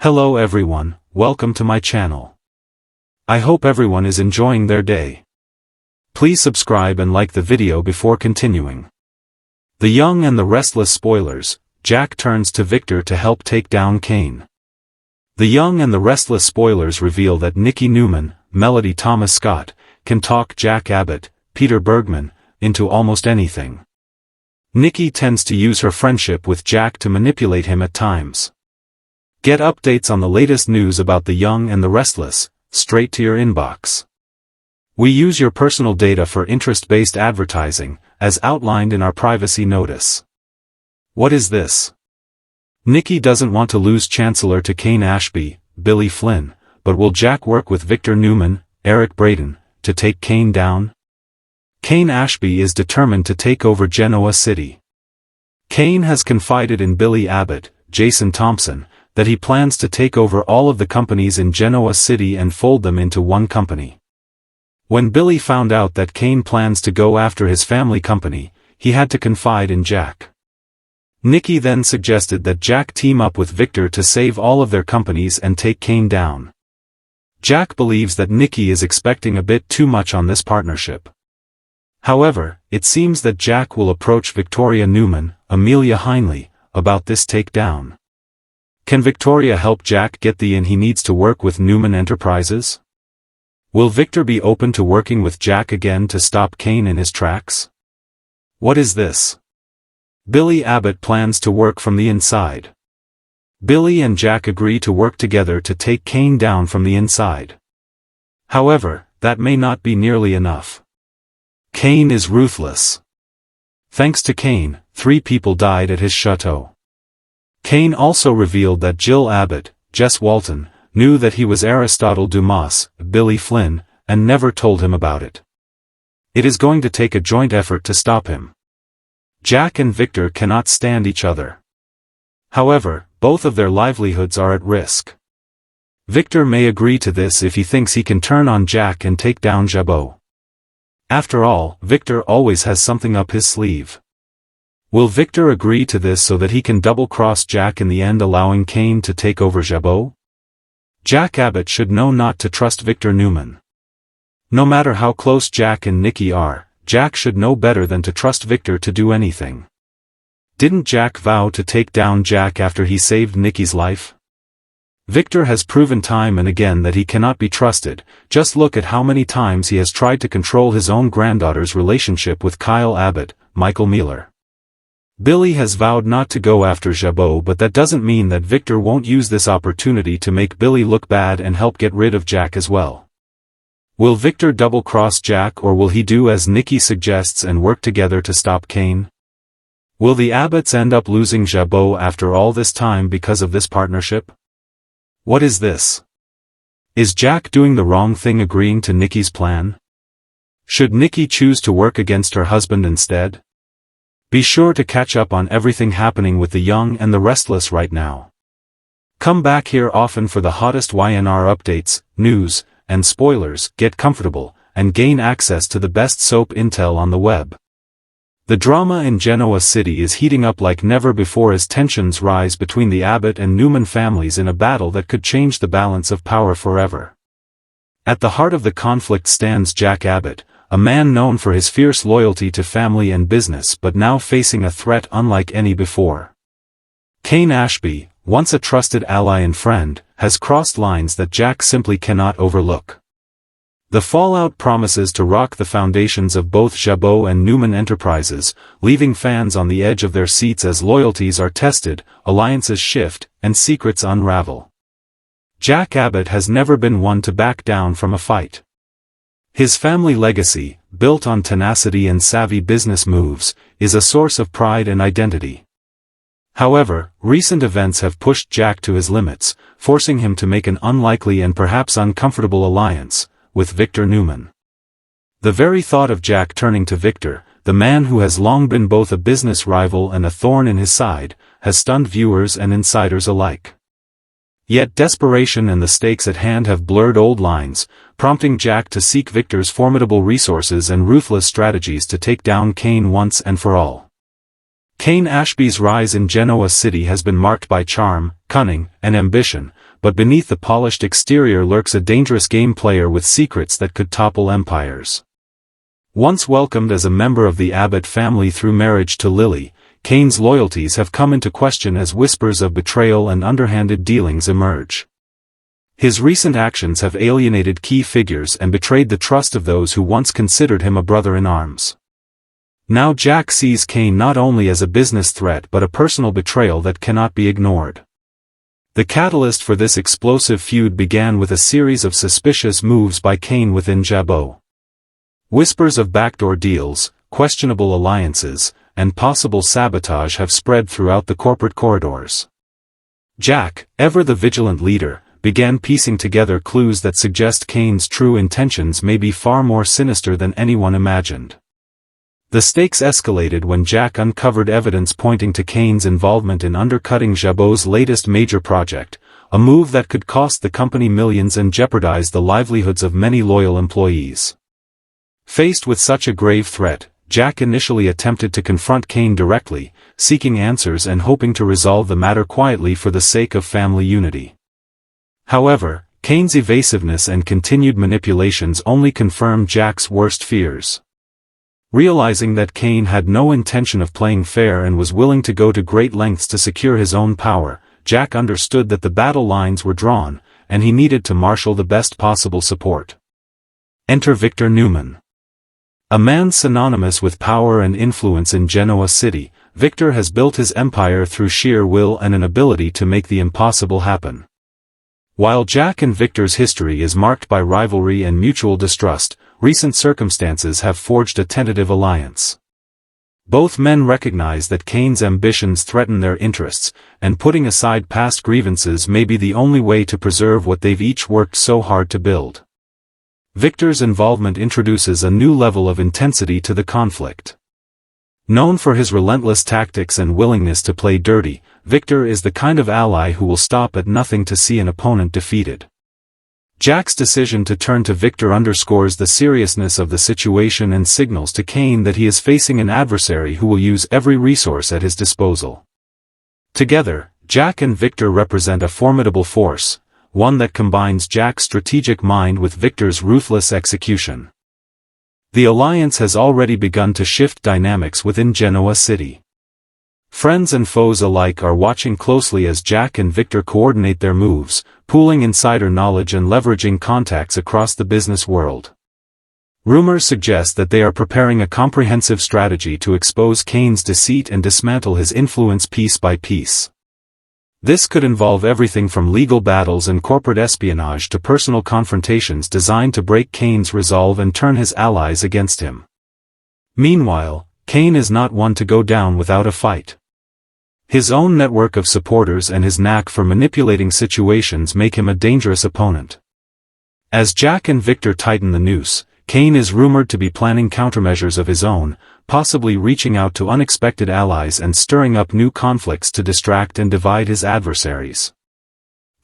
Hello everyone, welcome to my channel. I hope everyone is enjoying their day. Please subscribe and like the video before continuing. The Young and the Restless spoilers. Jack turns to Victor to help take down Cane. The Young and the Restless spoilers reveal that Nikki Newman, Melody Thomas Scott, can talk Jack Abbott, Peter Bergman, into almost anything. Nikki tends to use her friendship with Jack to manipulate him at times. Get updates on the latest news about the Young and the Restless, straight to your inbox. We use your personal data for interest-based advertising, as outlined in our privacy notice. What is this? Nikki doesn't want to lose Chancellor to Cane Ashby, Billy Flynn, but will Jack work with Victor Newman, Eric Braeden, to take Cane down? Cane Ashby is determined to take over Genoa City. Cane has confided in Billy Abbott, Jason Thompson, that he plans to take over all of the companies in Genoa City and fold them into one company. When Billy found out that Cane plans to go after his family company, he had to confide in Jack. Nikki then suggested that Jack team up with Victor to save all of their companies and take Cane down. Jack believes that Nikki is expecting a bit too much on this partnership. However, it seems that Jack will approach Victoria Newman, Amelia Heinley, about this takedown. Can Victoria help Jack get the in he needs to work with Newman Enterprises? Will Victor be open to working with Jack again to stop Cane in his tracks? What is this? Billy Abbott plans to work from the inside. Billy and Jack agree to work together to take Cane down from the inside. However, that may not be nearly enough. Cane is ruthless. Thanks to Cane, 3 people died at his chateau. Cane also revealed that Jill Abbott, Jess Walton, knew that he was Aristotle Dumas, Billy Flynn, and never told him about it. It is going to take a joint effort to stop him. Jack and Victor cannot stand each other. However, both of their livelihoods are at risk. Victor may agree to this if he thinks he can turn on Jack and take down Jabot. After all, Victor always has something up his sleeve. Will Victor agree to this so that he can double-cross Jack in the end, allowing Cane to take over Jabot? Jack Abbott should know not to trust Victor Newman. No matter how close Jack and Nikki are, Jack should know better than to trust Victor to do anything. Didn't Jack vow to take down Jack after he saved Nikki's life? Victor has proven time and again that he cannot be trusted. Just look at how many times he has tried to control his own granddaughter's relationship with Kyle Abbott, Michael Mealer. Billy has vowed not to go after Jabot, but that doesn't mean that Victor won't use this opportunity to make Billy look bad and help get rid of Jack as well. Will Victor double-cross Jack, or will he do as Nikki suggests and work together to stop Cane? Will the Abbotts end up losing Jabot after all this time because of this partnership? What is this? Is Jack doing the wrong thing agreeing to Nikki's plan? Should Nikki choose to work against her husband instead? Be sure to catch up on everything happening with the Young and the Restless right now. Come back here often for the hottest Y&R updates, news, and spoilers. Get comfortable, and gain access to the best soap intel on the web. The drama in Genoa City is heating up like never before as tensions rise between the Abbott and Newman families in a battle that could change the balance of power forever. At the heart of the conflict stands Jack Abbott, a man known for his fierce loyalty to family and business but now facing a threat unlike any before. Cane Ashby, once a trusted ally and friend, has crossed lines that Jack simply cannot overlook. The fallout promises to rock the foundations of both Jabot and Newman Enterprises, leaving fans on the edge of their seats as loyalties are tested, alliances shift, and secrets unravel. Jack Abbott has never been one to back down from a fight. His family legacy, built on tenacity and savvy business moves, is a source of pride and identity. However, recent events have pushed Jack to his limits, forcing him to make an unlikely and perhaps uncomfortable alliance with Victor Newman. The very thought of Jack turning to Victor, the man who has long been both a business rival and a thorn in his side, has stunned viewers and insiders alike. Yet desperation and the stakes at hand have blurred old lines, prompting Jack to seek Victor's formidable resources and ruthless strategies to take down Cane once and for all. Cane Ashby's rise in Genoa City has been marked by charm, cunning, and ambition, but beneath the polished exterior lurks a dangerous game player with secrets that could topple empires. Once welcomed as a member of the Abbott family through marriage to Lily, Cane's loyalties have come into question as whispers of betrayal and underhanded dealings emerge. His recent actions have alienated key figures and betrayed the trust of those who once considered him a brother-in-arms. Now Jack sees Cane not only as a business threat but a personal betrayal that cannot be ignored. The catalyst for this explosive feud began with a series of suspicious moves by Cane within Jabot. Whispers of backdoor deals, questionable alliances, and possible sabotage have spread throughout the corporate corridors. Jack, ever the vigilant leader, began piecing together clues that suggest Cane's true intentions may be far more sinister than anyone imagined. The stakes escalated when Jack uncovered evidence pointing to Cane's involvement in undercutting Jabot's latest major project, a move that could cost the company millions and jeopardize the livelihoods of many loyal employees. Faced with such a grave threat, Jack initially attempted to confront Cane directly, seeking answers and hoping to resolve the matter quietly for the sake of family unity. However, Cane's evasiveness and continued manipulations only confirmed Jack's worst fears. Realizing that Cane had no intention of playing fair and was willing to go to great lengths to secure his own power, Jack understood that the battle lines were drawn, and he needed to marshal the best possible support. Enter Victor Newman. A man synonymous with power and influence in Genoa City, Victor has built his empire through sheer will and an ability to make the impossible happen. While Jack and Victor's history is marked by rivalry and mutual distrust, recent circumstances have forged a tentative alliance. Both men recognize that Cane's ambitions threaten their interests, and putting aside past grievances may be the only way to preserve what they've each worked so hard to build. Victor's involvement introduces a new level of intensity to the conflict. Known for his relentless tactics and willingness to play dirty, Victor is the kind of ally who will stop at nothing to see an opponent defeated. Jack's decision to turn to Victor underscores the seriousness of the situation and signals to Cane that he is facing an adversary who will use every resource at his disposal. Together, Jack and Victor represent a formidable force, one that combines Jack's strategic mind with Victor's ruthless execution. The alliance has already begun to shift dynamics within Genoa City. Friends and foes alike are watching closely as Jack and Victor coordinate their moves, pooling insider knowledge and leveraging contacts across the business world. Rumors suggest that they are preparing a comprehensive strategy to expose Cane's deceit and dismantle his influence piece by piece. This could involve everything from legal battles and corporate espionage to personal confrontations designed to break Cane's resolve and turn his allies against him. Meanwhile, Cane is not one to go down without a fight. His own network of supporters and his knack for manipulating situations make him a dangerous opponent. As Jack and Victor tighten the noose, Cane is rumored to be planning countermeasures of his own, possibly reaching out to unexpected allies and stirring up new conflicts to distract and divide his adversaries.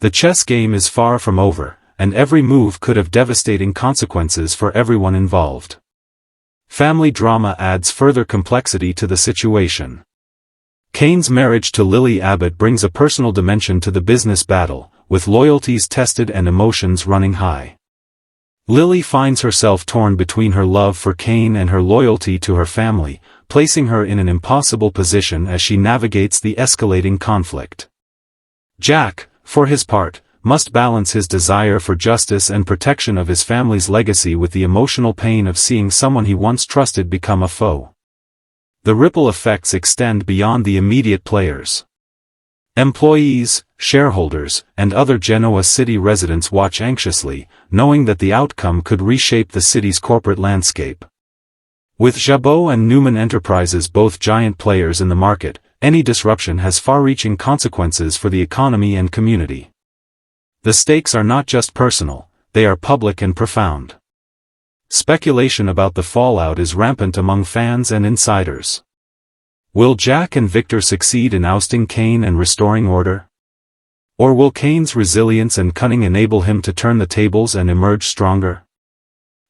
The chess game is far from over, and every move could have devastating consequences for everyone involved. Family drama adds further complexity to the situation. Cane's marriage to Lily Abbott brings a personal dimension to the business battle, with loyalties tested and emotions running high. Lily finds herself torn between her love for Cane and her loyalty to her family, placing her in an impossible position as she navigates the escalating conflict. Jack, for his part, must balance his desire for justice and protection of his family's legacy with the emotional pain of seeing someone he once trusted become a foe. The ripple effects extend beyond the immediate players. Employees, shareholders, and other Genoa City residents watch anxiously, knowing that the outcome could reshape the city's corporate landscape. With Jabot and Newman Enterprises both giant players in the market, any disruption has far-reaching consequences for the economy and community. The stakes are not just personal, they are public and profound. Speculation about the fallout is rampant among fans and insiders. Will Jack and Victor succeed in ousting Cane and restoring order? Or will Cane's resilience and cunning enable him to turn the tables and emerge stronger?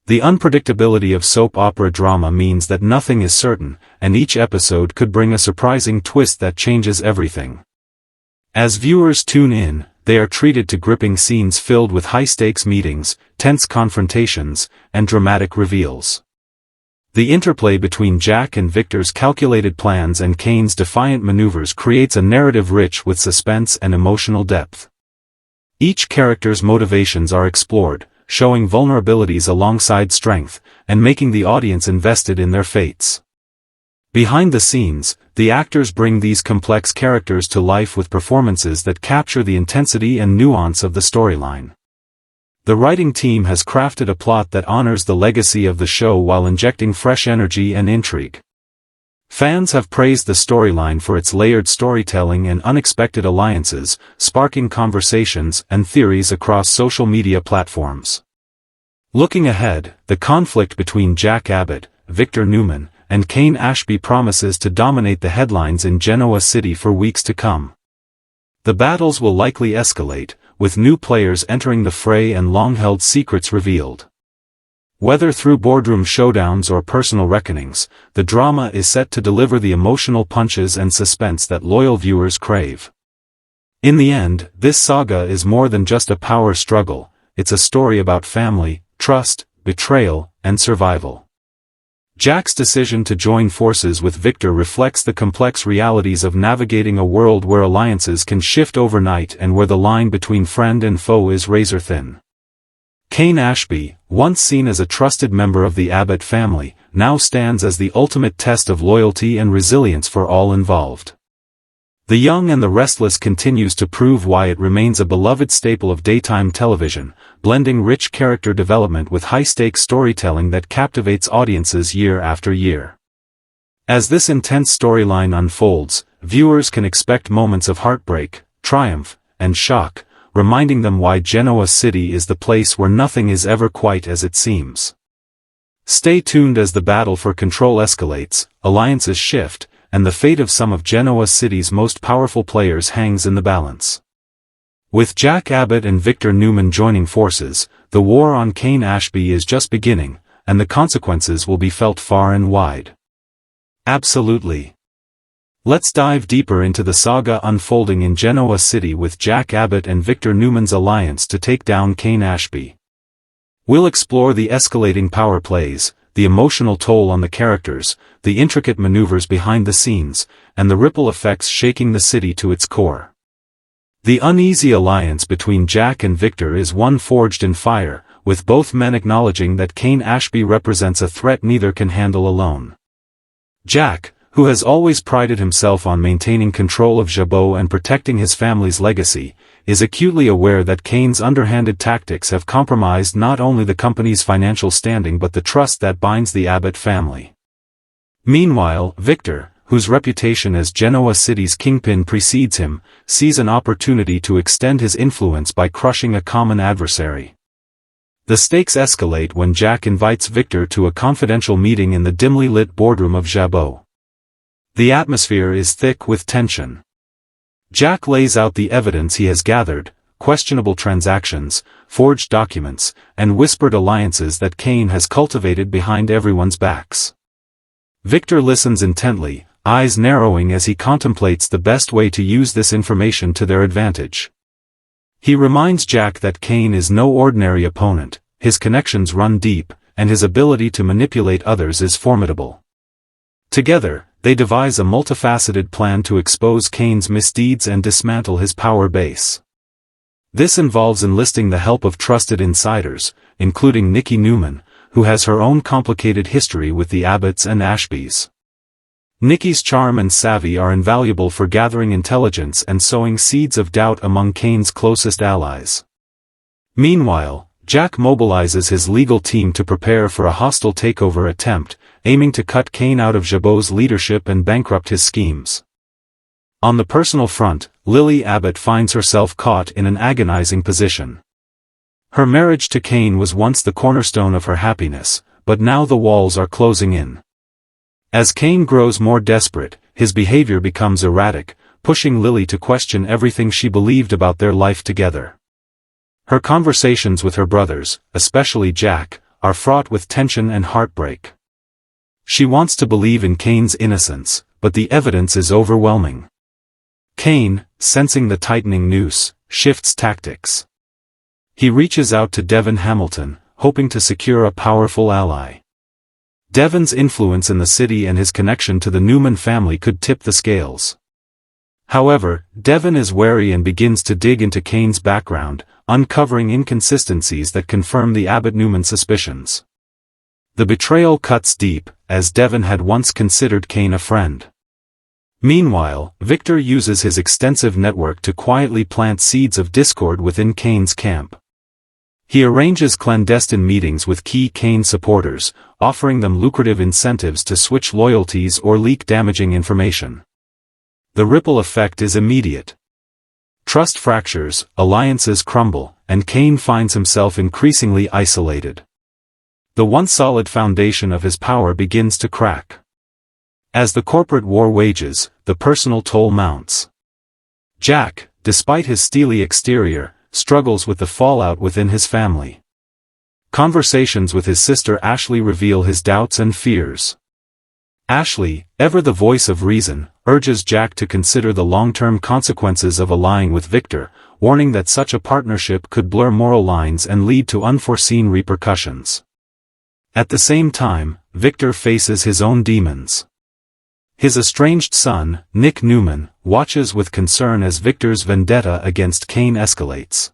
The unpredictability of soap opera drama means that nothing is certain, and each episode could bring a surprising twist that changes everything. As viewers tune in, they are treated to gripping scenes filled with high-stakes meetings, tense confrontations, and dramatic reveals. The interplay between Jack and Victor's calculated plans and Cane's defiant maneuvers creates a narrative rich with suspense and emotional depth. Each character's motivations are explored, showing vulnerabilities alongside strength, and making the audience invested in their fates. Behind the scenes, the actors bring these complex characters to life with performances that capture the intensity and nuance of the storyline. The writing team has crafted a plot that honors the legacy of the show while injecting fresh energy and intrigue. Fans have praised the storyline for its layered storytelling and unexpected alliances, sparking conversations and theories across social media platforms. Looking ahead, the conflict between Jack Abbott, Victor Newman, and Cane Ashby promises to dominate the headlines in Genoa City for weeks to come. The battles will likely escalate, with new players entering the fray and long-held secrets revealed. Whether through boardroom showdowns or personal reckonings, the drama is set to deliver the emotional punches and suspense that loyal viewers crave. In the end, this saga is more than just a power struggle, it's a story about family, trust, betrayal, and survival. Jack's decision to join forces with Victor reflects the complex realities of navigating a world where alliances can shift overnight and where the line between friend and foe is razor-thin. Cane Ashby, once seen as a trusted member of the Abbott family, now stands as the ultimate test of loyalty and resilience for all involved. The Young and the Restless continues to prove why it remains a beloved staple of daytime television, blending rich character development with high-stakes storytelling that captivates audiences year after year. As this intense storyline unfolds, viewers can expect moments of heartbreak, triumph, and shock, reminding them why Genoa City is the place where nothing is ever quite as it seems. Stay tuned as the battle for control escalates, alliances shift, and the fate of some of Genoa City's most powerful players hangs in the balance. With Jack Abbott and Victor Newman joining forces, the war on Cane Ashby is just beginning, and the consequences will be felt far and wide. Absolutely. Let's dive deeper into the saga unfolding in Genoa City with Jack Abbott and Victor Newman's alliance to take down Cane Ashby. We'll explore the escalating power plays, the emotional toll on the characters, the intricate maneuvers behind the scenes, and the ripple effects shaking the city to its core. The uneasy alliance between Jack and Victor is one forged in fire, with both men acknowledging that Cane Ashby represents a threat neither can handle alone. Jack, who has always prided himself on maintaining control of Jabot and protecting his family's legacy, is acutely aware that Cane's underhanded tactics have compromised not only the company's financial standing but the trust that binds the Abbott family. Meanwhile, Victor, whose reputation as Genoa City's kingpin precedes him, sees an opportunity to extend his influence by crushing a common adversary. The stakes escalate when Jack invites Victor to a confidential meeting in the dimly lit boardroom of Jabot. The atmosphere is thick with tension. Jack lays out the evidence he has gathered, questionable transactions, forged documents, and whispered alliances that Cane has cultivated behind everyone's backs. Victor listens intently, eyes narrowing as he contemplates the best way to use this information to their advantage. He reminds Jack that Cane is no ordinary opponent, his connections run deep, and his ability to manipulate others is formidable. Together, they devise a multifaceted plan to expose Cane's misdeeds and dismantle his power base. This involves enlisting the help of trusted insiders, including Nikki Newman, who has her own complicated history with the Abbotts and Ashbys. Nikki's charm and savvy are invaluable for gathering intelligence and sowing seeds of doubt among Cane's closest allies. Meanwhile, Jack mobilizes his legal team to prepare for a hostile takeover attempt, aiming to cut Cane out of Jabot's leadership and bankrupt his schemes. On the personal front, Lily Abbott finds herself caught in an agonizing position. Her marriage to Cane was once the cornerstone of her happiness, but now the walls are closing in. As Cane grows more desperate, his behavior becomes erratic, pushing Lily to question everything she believed about their life together. Her conversations with her brothers, especially Jack, are fraught with tension and heartbreak. She wants to believe in Cane's innocence, but the evidence is overwhelming. Cane, sensing the tightening noose, shifts tactics. He reaches out to Devon Hamilton, hoping to secure a powerful ally. Devon's influence in the city and his connection to the Newman family could tip the scales. However, Devon is wary and begins to dig into Cane's background, uncovering inconsistencies that confirm the Abbott-Newman suspicions. The betrayal cuts deep, as Devon had once considered Cane a friend. Meanwhile, Victor uses his extensive network to quietly plant seeds of discord within Cane's camp. He arranges clandestine meetings with key Cane supporters, offering them lucrative incentives to switch loyalties or leak damaging information. The ripple effect is immediate. Trust fractures, alliances crumble, and Cane finds himself increasingly isolated. The once solid foundation of his power begins to crack. As the corporate war wages, the personal toll mounts. Jack, despite his steely exterior, struggles with the fallout within his family. Conversations with his sister Ashley reveal his doubts and fears. Ashley, ever the voice of reason, urges Jack to consider the long-term consequences of allying with Victor, warning that such a partnership could blur moral lines and lead to unforeseen repercussions. At the same time, Victor faces his own demons. His estranged son, Nick Newman, watches with concern as Victor's vendetta against Cane escalates.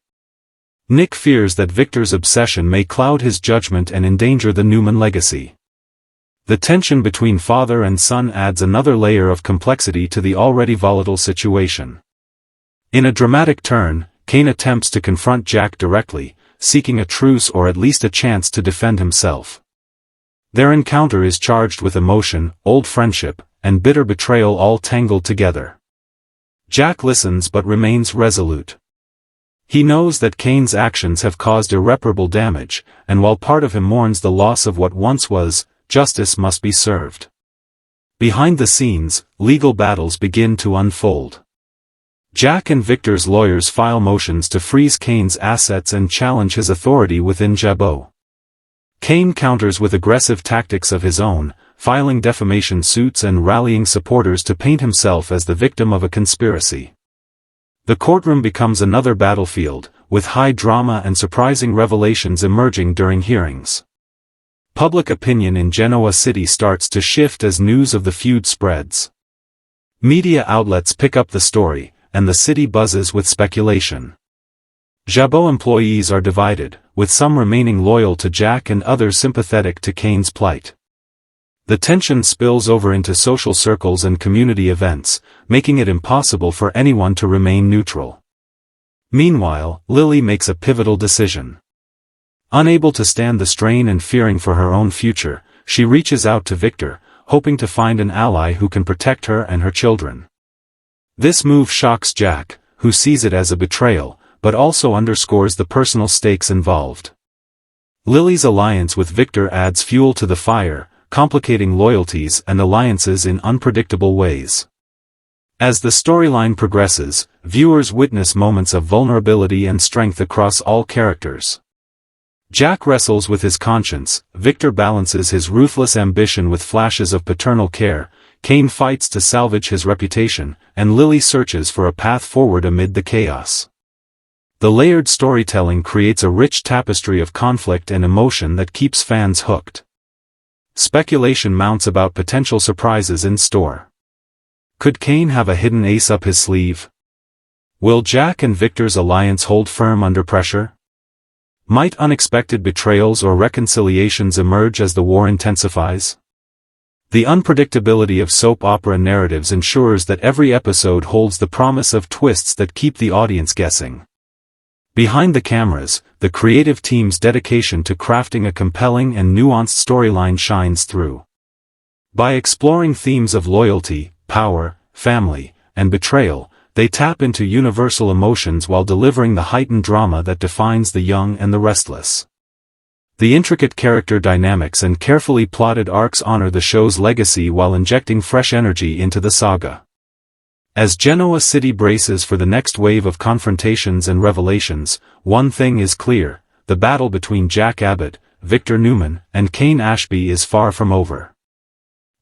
Nick fears that Victor's obsession may cloud his judgment and endanger the Newman legacy. The tension between father and son adds another layer of complexity to the already volatile situation. In a dramatic turn, Cane attempts to confront Jack directly, seeking a truce or at least a chance to defend himself. Their encounter is charged with emotion, old friendship, and bitter betrayal all tangled together. Jack listens but remains resolute. He knows that Cane's actions have caused irreparable damage, and while part of him mourns the loss of what once was, justice must be served. Behind the scenes, legal battles begin to unfold. Jack and Victor's lawyers file motions to freeze Cane's assets and challenge his authority within Jabot. Cane counters with aggressive tactics of his own, filing defamation suits and rallying supporters to paint himself as the victim of a conspiracy. The courtroom becomes another battlefield, with high drama and surprising revelations emerging during hearings. Public opinion in Genoa City starts to shift as news of the feud spreads. Media outlets pick up the story, and the city buzzes with speculation. Jabot employees are divided, with some remaining loyal to Jack and others sympathetic to Cane's plight. The tension spills over into social circles and community events, making it impossible for anyone to remain neutral. Meanwhile, Lily makes a pivotal decision. Unable to stand the strain and fearing for her own future, she reaches out to Victor, hoping to find an ally who can protect her and her children. This move shocks Jack, who sees it as a betrayal, but also underscores the personal stakes involved. Lily's alliance with Victor adds fuel to the fire, complicating loyalties and alliances in unpredictable ways. As the storyline progresses, viewers witness moments of vulnerability and strength across all characters. Jack wrestles with his conscience, Victor balances his ruthless ambition with flashes of paternal care, Cane fights to salvage his reputation, and Lily searches for a path forward amid the chaos. The layered storytelling creates a rich tapestry of conflict and emotion that keeps fans hooked. Speculation mounts about potential surprises in store. Could Cane have a hidden ace up his sleeve? Will Jack and Victor's alliance hold firm under pressure? Might unexpected betrayals or reconciliations emerge as the war intensifies? The unpredictability of soap opera narratives ensures that every episode holds the promise of twists that keep the audience guessing. Behind the cameras, the creative team's dedication to crafting a compelling and nuanced storyline shines through. By exploring themes of loyalty, power, family, and betrayal, they tap into universal emotions while delivering the heightened drama that defines the young and the restless. The intricate character dynamics and carefully plotted arcs honor the show's legacy while injecting fresh energy into the saga. As Genoa City braces for the next wave of confrontations and revelations, one thing is clear: the battle between Jack Abbott, Victor Newman, and Cane Ashby is far from over.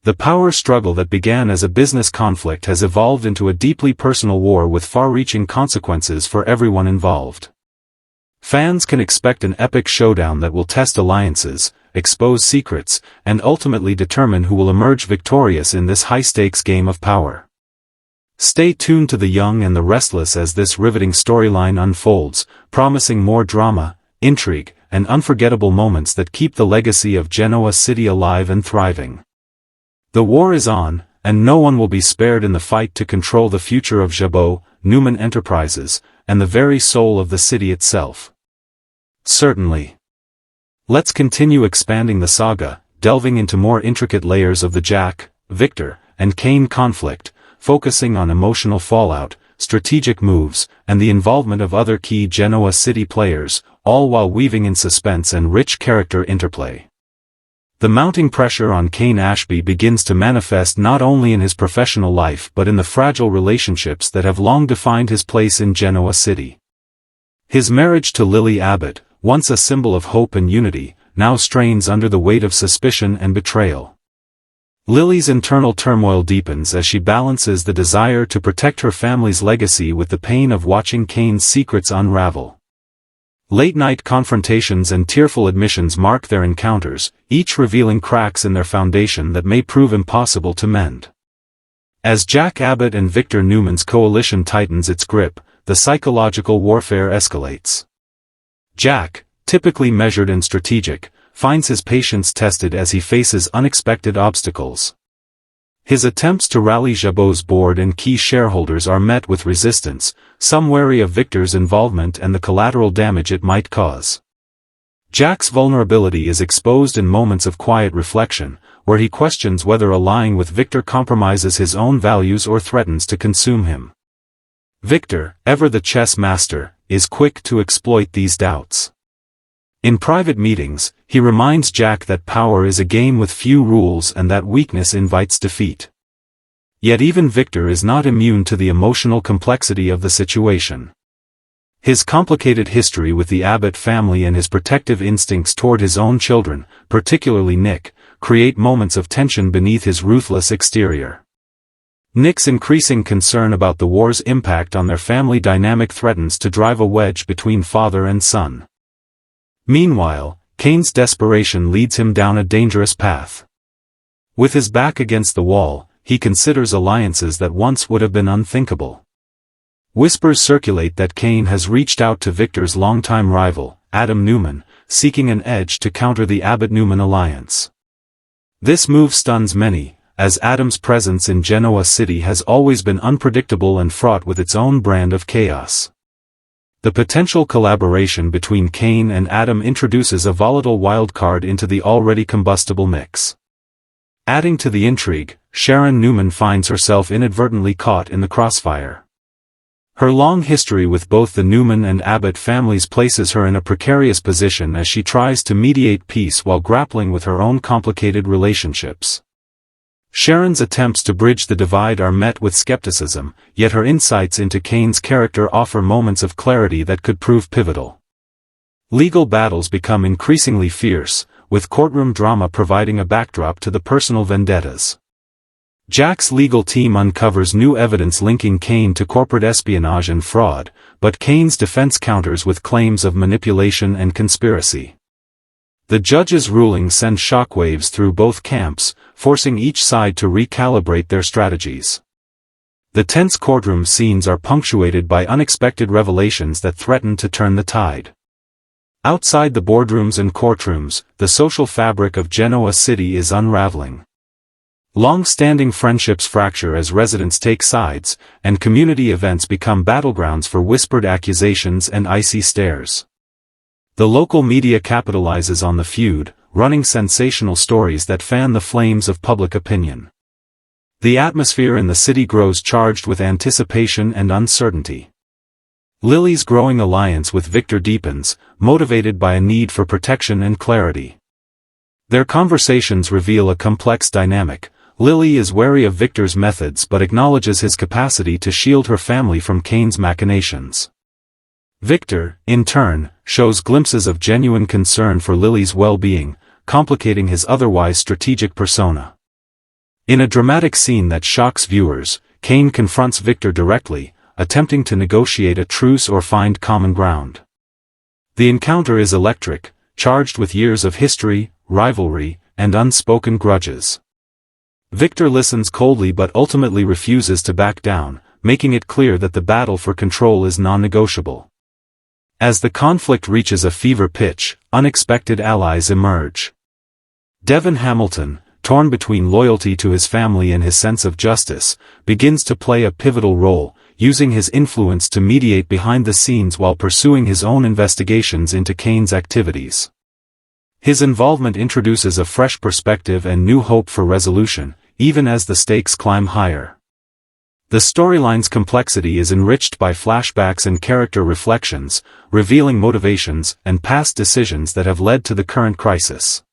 The power struggle that began as a business conflict has evolved into a deeply personal war with far-reaching consequences for everyone involved. Fans can expect an epic showdown that will test alliances, expose secrets, and ultimately determine who will emerge victorious in this high-stakes game of power. Stay tuned to The Young and the Restless as this riveting storyline unfolds, promising more drama, intrigue, and unforgettable moments that keep the legacy of Genoa City alive and thriving. The war is on, and no one will be spared in the fight to control the future of Jabot, Newman Enterprises, and the very soul of the city itself. Certainly. Let's continue expanding the saga, delving into more intricate layers of the Jack, Victor, and Cane conflict, focusing on emotional fallout, strategic moves, and the involvement of other key Genoa City players, all while weaving in suspense and rich character interplay. The mounting pressure on Cane Ashby begins to manifest not only in his professional life but in the fragile relationships that have long defined his place in Genoa City. His marriage to Lily Abbott, once a symbol of hope and unity, now strains under the weight of suspicion and betrayal. Lily's internal turmoil deepens as she balances the desire to protect her family's legacy with the pain of watching Cane's secrets unravel. Late-night confrontations and tearful admissions mark their encounters, each revealing cracks in their foundation that may prove impossible to mend. As Jack Abbott and Victor Newman's coalition tightens its grip, the psychological warfare escalates. Jack, typically measured and strategic, finds his patience tested as he faces unexpected obstacles. His attempts to rally Jabot's board and key shareholders are met with resistance, some wary of Victor's involvement and the collateral damage it might cause. Jack's vulnerability is exposed in moments of quiet reflection, where he questions whether allying with Victor compromises his own values or threatens to consume him. Victor, ever the chess master, is quick to exploit these doubts. In private meetings, he reminds Jack that power is a game with few rules and that weakness invites defeat. Yet even Victor is not immune to the emotional complexity of the situation. His complicated history with the Abbott family and his protective instincts toward his own children, particularly Nick, create moments of tension beneath his ruthless exterior. Nick's increasing concern about the war's impact on their family dynamic threatens to drive a wedge between father and son. Meanwhile, Cane's desperation leads him down a dangerous path. With his back against the wall, he considers alliances that once would have been unthinkable. Whispers circulate that Cane has reached out to Victor's longtime rival, Adam Newman, seeking an edge to counter the Abbott-Newman alliance. This move stuns many, as Adam's presence in Genoa City has always been unpredictable and fraught with its own brand of chaos. The potential collaboration between Cane and Adam introduces a volatile wildcard into the already combustible mix. Adding to the intrigue, Sharon Newman finds herself inadvertently caught in the crossfire. Her long history with both the Newman and Abbott families places her in a precarious position as she tries to mediate peace while grappling with her own complicated relationships. Sharon's attempts to bridge the divide are met with skepticism, yet her insights into Cane's character offer moments of clarity that could prove pivotal. Legal battles become increasingly fierce, with courtroom drama providing a backdrop to the personal vendettas. Jack's legal team uncovers new evidence linking Cane to corporate espionage and fraud, but Cane's defense counters with claims of manipulation and conspiracy. The judge's ruling sends shockwaves through both camps, forcing each side to recalibrate their strategies. The tense courtroom scenes are punctuated by unexpected revelations that threaten to turn the tide. Outside the boardrooms and courtrooms, the social fabric of Genoa City is unraveling. Long-standing friendships fracture as residents take sides, and community events become battlegrounds for whispered accusations and icy stares. The local media capitalizes on the feud, running sensational stories that fan the flames of public opinion. The atmosphere in the city grows charged with anticipation and uncertainty. Lily's growing alliance with Victor deepens, motivated by a need for protection and clarity. Their conversations reveal a complex dynamic. Lily is wary of Victor's methods but acknowledges his capacity to shield her family from Cane's machinations. Victor, in turn, shows glimpses of genuine concern for Lily's well-being, complicating his otherwise strategic persona. In a dramatic scene that shocks viewers, Cane confronts Victor directly, attempting to negotiate a truce or find common ground. The encounter is electric, charged with years of history, rivalry, and unspoken grudges. Victor listens coldly but ultimately refuses to back down, making it clear that the battle for control is non-negotiable. As the conflict reaches a fever pitch, unexpected allies emerge. Devon Hamilton, torn between loyalty to his family and his sense of justice, begins to play a pivotal role, using his influence to mediate behind the scenes while pursuing his own investigations into Cane's activities. His involvement introduces a fresh perspective and new hope for resolution, even as the stakes climb higher. The storyline's complexity is enriched by flashbacks and character reflections, revealing motivations and past decisions that have led to the current crisis.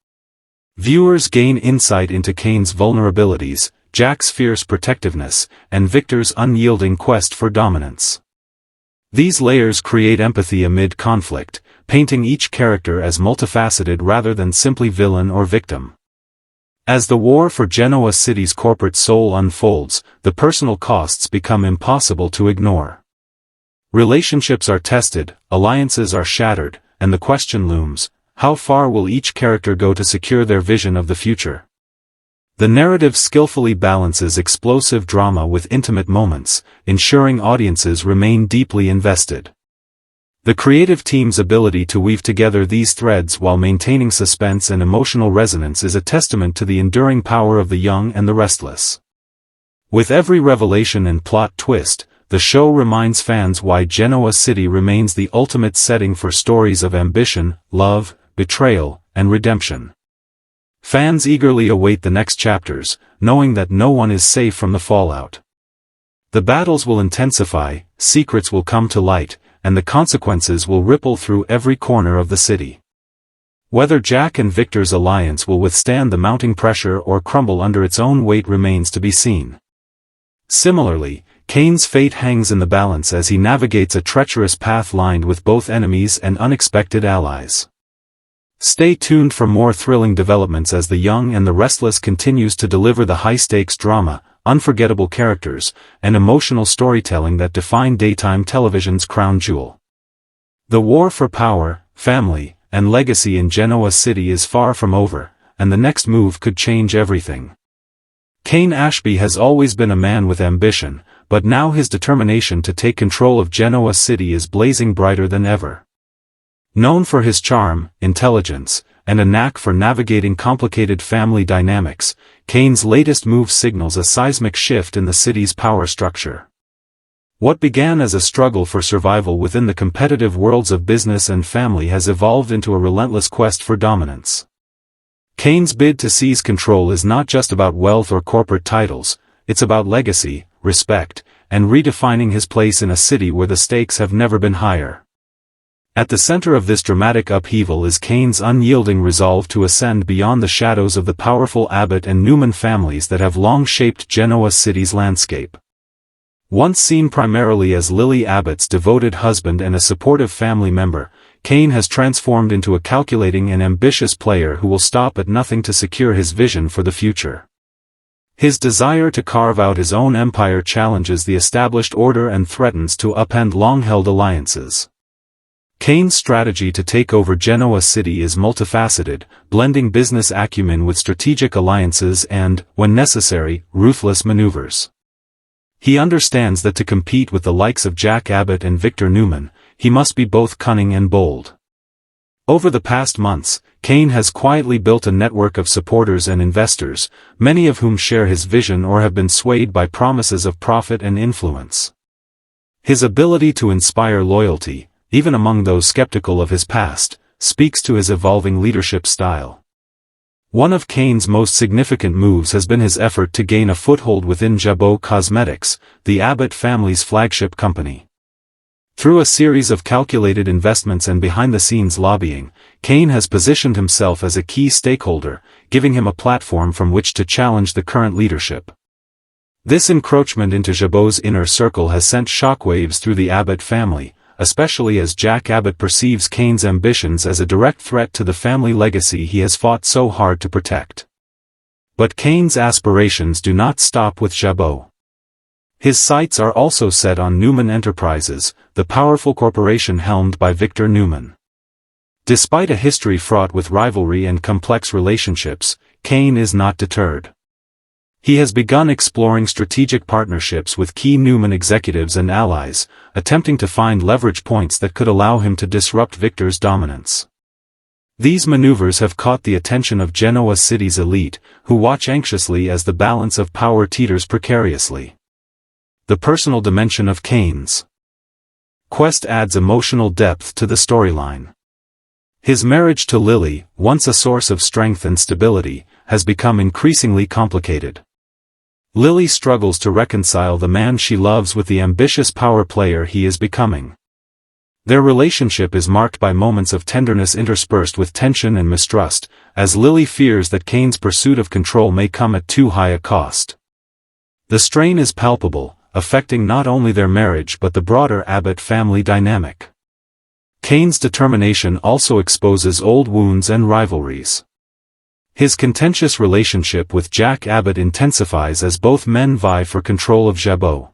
Viewers gain insight into Cane's vulnerabilities, Jack's fierce protectiveness, and Victor's unyielding quest for dominance. These layers create empathy amid conflict, painting each character as multifaceted rather than simply villain or victim. As the war for Genoa City's corporate soul unfolds, the personal costs become impossible to ignore. Relationships are tested, alliances are shattered, and the question looms, how far will each character go to secure their vision of the future? The narrative skillfully balances explosive drama with intimate moments, ensuring audiences remain deeply invested. The creative team's ability to weave together these threads while maintaining suspense and emotional resonance is a testament to the enduring power of the young and the restless. With every revelation and plot twist, the show reminds fans why Genoa City remains the ultimate setting for stories of ambition, love, betrayal, and redemption. Fans eagerly await the next chapters, knowing that no one is safe from the fallout. The battles will intensify, secrets will come to light, and the consequences will ripple through every corner of the city. Whether Jack and Victor's alliance will withstand the mounting pressure or crumble under its own weight remains to be seen. Similarly, Cane's fate hangs in the balance as he navigates a treacherous path lined with both enemies and unexpected allies. Stay tuned for more thrilling developments as The Young and the Restless continues to deliver the high-stakes drama, unforgettable characters, and emotional storytelling that define daytime television's crown jewel. The war for power, family, and legacy in Genoa City is far from over, and the next move could change everything. Cane Ashby has always been a man with ambition, but now his determination to take control of Genoa City is blazing brighter than ever. Known for his charm, intelligence, and a knack for navigating complicated family dynamics, Cane's latest move signals a seismic shift in the city's power structure. What began as a struggle for survival within the competitive worlds of business and family has evolved into a relentless quest for dominance. Cane's bid to seize control is not just about wealth or corporate titles, it's about legacy, respect, and redefining his place in a city where the stakes have never been higher. At the center of this dramatic upheaval is Cane's unyielding resolve to ascend beyond the shadows of the powerful Abbott and Newman families that have long shaped Genoa City's landscape. Once seen primarily as Lily Abbott's devoted husband and a supportive family member, Cane has transformed into a calculating and ambitious player who will stop at nothing to secure his vision for the future. His desire to carve out his own empire challenges the established order and threatens to upend long-held alliances. Cane's strategy to take over Genoa City is multifaceted, blending business acumen with strategic alliances and, when necessary, ruthless maneuvers. He understands that to compete with the likes of Jack Abbott and Victor Newman, he must be both cunning and bold. Over the past months, Cane has quietly built a network of supporters and investors, many of whom share his vision or have been swayed by promises of profit and influence. His ability to inspire loyalty, even among those skeptical of his past, speaks to his evolving leadership style. One of Cane's most significant moves has been his effort to gain a foothold within Jabot Cosmetics, the Abbott family's flagship company. Through a series of calculated investments and behind-the-scenes lobbying, Cane has positioned himself as a key stakeholder, giving him a platform from which to challenge the current leadership. This encroachment into Jabot's inner circle has sent shockwaves through the Abbott family, especially as Jack Abbott perceives Cane's ambitions as a direct threat to the family legacy he has fought so hard to protect. But Cane's aspirations do not stop with Jabot. His sights are also set on Newman Enterprises, the powerful corporation helmed by Victor Newman. Despite a history fraught with rivalry and complex relationships, Cane is not deterred. He has begun exploring strategic partnerships with key Newman executives and allies, attempting to find leverage points that could allow him to disrupt Victor's dominance. These maneuvers have caught the attention of Genoa City's elite, who watch anxiously as the balance of power teeters precariously. The personal dimension of Cane's quest adds emotional depth to the storyline. His marriage to Lily, once a source of strength and stability, has become increasingly complicated. Lily struggles to reconcile the man she loves with the ambitious power player he is becoming. Their relationship is marked by moments of tenderness interspersed with tension and mistrust, as Lily fears that Cane's pursuit of control may come at too high a cost. The strain is palpable, affecting not only their marriage but the broader Abbott family dynamic. Cane's determination also exposes old wounds and rivalries. His contentious relationship with Jack Abbott intensifies as both men vie for control of Jabot.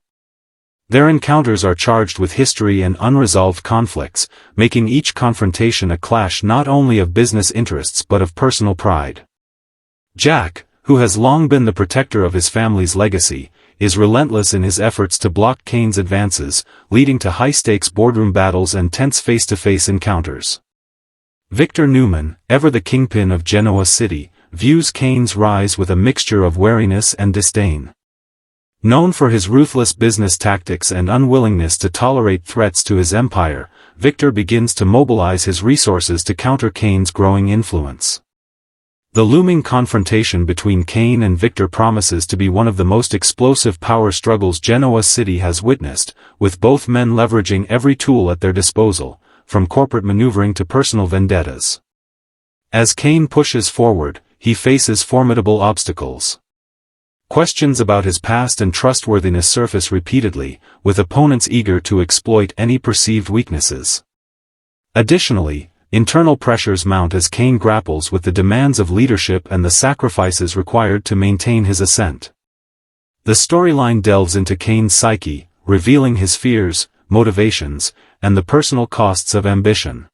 Their encounters are charged with history and unresolved conflicts, making each confrontation a clash not only of business interests but of personal pride. Jack, who has long been the protector of his family's legacy, is relentless in his efforts to block Cane's advances, leading to high-stakes boardroom battles and tense face-to-face encounters. Victor Newman, ever the kingpin of Genoa City, views Cane's rise with a mixture of wariness and disdain. Known for his ruthless business tactics and unwillingness to tolerate threats to his empire, Victor begins to mobilize his resources to counter Cane's growing influence. The looming confrontation between Cane and Victor promises to be one of the most explosive power struggles Genoa City has witnessed, with both men leveraging every tool at their disposal, from corporate maneuvering to personal vendettas. As Cane pushes forward, he faces formidable obstacles. Questions about his past and trustworthiness surface repeatedly, with opponents eager to exploit any perceived weaknesses. Additionally, internal pressures mount as Cane grapples with the demands of leadership and the sacrifices required to maintain his ascent. The storyline delves into Cane's psyche, revealing his fears, motivations, and the personal costs of ambition.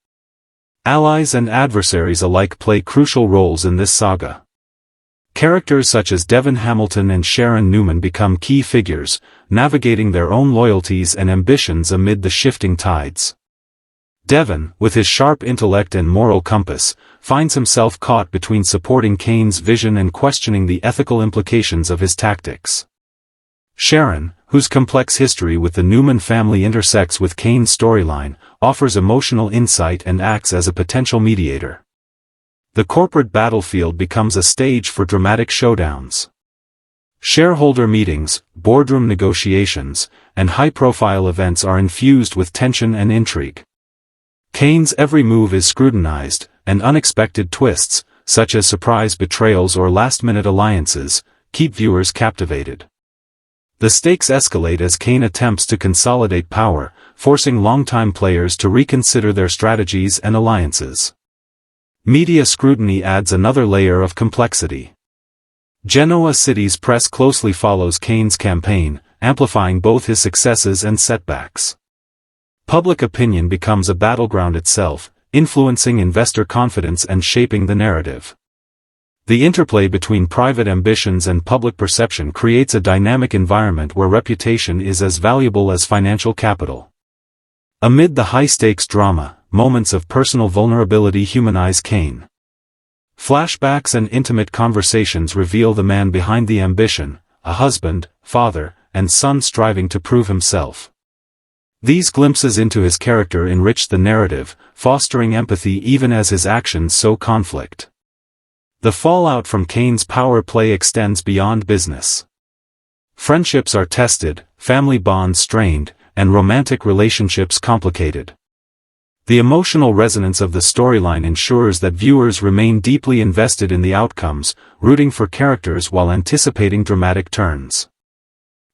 Allies and adversaries alike play crucial roles in this saga. Characters such as Devon Hamilton and Sharon Newman become key figures, navigating their own loyalties and ambitions amid the shifting tides. Devon, with his sharp intellect and moral compass, finds himself caught between supporting Cane's vision and questioning the ethical implications of his tactics. Sharon, whose complex history with the Newman family intersects with Cane's storyline, offers emotional insight and acts as a potential mediator. The corporate battlefield becomes a stage for dramatic showdowns. Shareholder meetings, boardroom negotiations, and high-profile events are infused with tension and intrigue. Cane's every move is scrutinized, and unexpected twists, such as surprise betrayals or last-minute alliances, keep viewers captivated. The stakes escalate as Cane attempts to consolidate power, forcing longtime players to reconsider their strategies and alliances. Media scrutiny adds another layer of complexity. Genoa City's press closely follows Cane's campaign, amplifying both his successes and setbacks. Public opinion becomes a battleground itself, influencing investor confidence and shaping the narrative. The interplay between private ambitions and public perception creates a dynamic environment where reputation is as valuable as financial capital. Amid the high-stakes drama, moments of personal vulnerability humanize Cane. Flashbacks and intimate conversations reveal the man behind the ambition, a husband, father, and son striving to prove himself. These glimpses into his character enrich the narrative, fostering empathy even as his actions sow conflict. The fallout from Cane's power play extends beyond business. Friendships are tested, family bonds strained, and romantic relationships complicated. The emotional resonance of the storyline ensures that viewers remain deeply invested in the outcomes, rooting for characters while anticipating dramatic turns.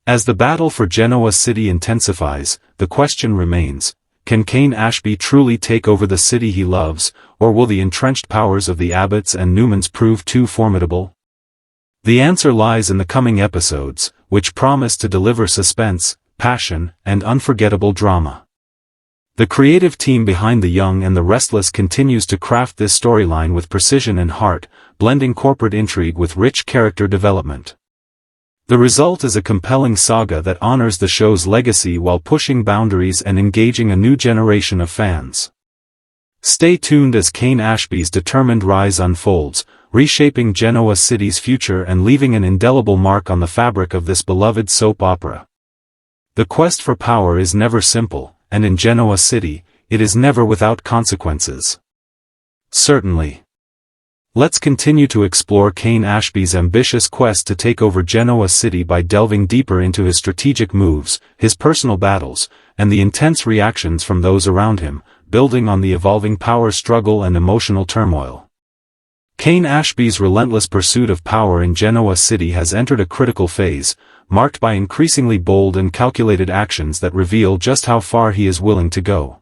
As the battle for Genoa City intensifies, the question remains, can Cane Ashby truly take over the city he loves, or will the entrenched powers of the Abbotts and Newmans prove too formidable? The answer lies in the coming episodes, which promise to deliver suspense, passion, and unforgettable drama. The creative team behind The Young and the Restless continues to craft this storyline with precision and heart, blending corporate intrigue with rich character development. The result is a compelling saga that honors the show's legacy while pushing boundaries and engaging a new generation of fans. Stay tuned as Cane Ashby's determined rise unfolds, reshaping Genoa City's future and leaving an indelible mark on the fabric of this beloved soap opera. The quest for power is never simple, and in Genoa City, it is never without consequences. Certainly. Let's continue to explore Cane Ashby's ambitious quest to take over Genoa City by delving deeper into his strategic moves, his personal battles, and the intense reactions from those around him, building on the evolving power struggle and emotional turmoil. Cane Ashby's relentless pursuit of power in Genoa City has entered a critical phase, marked by increasingly bold and calculated actions that reveal just how far he is willing to go.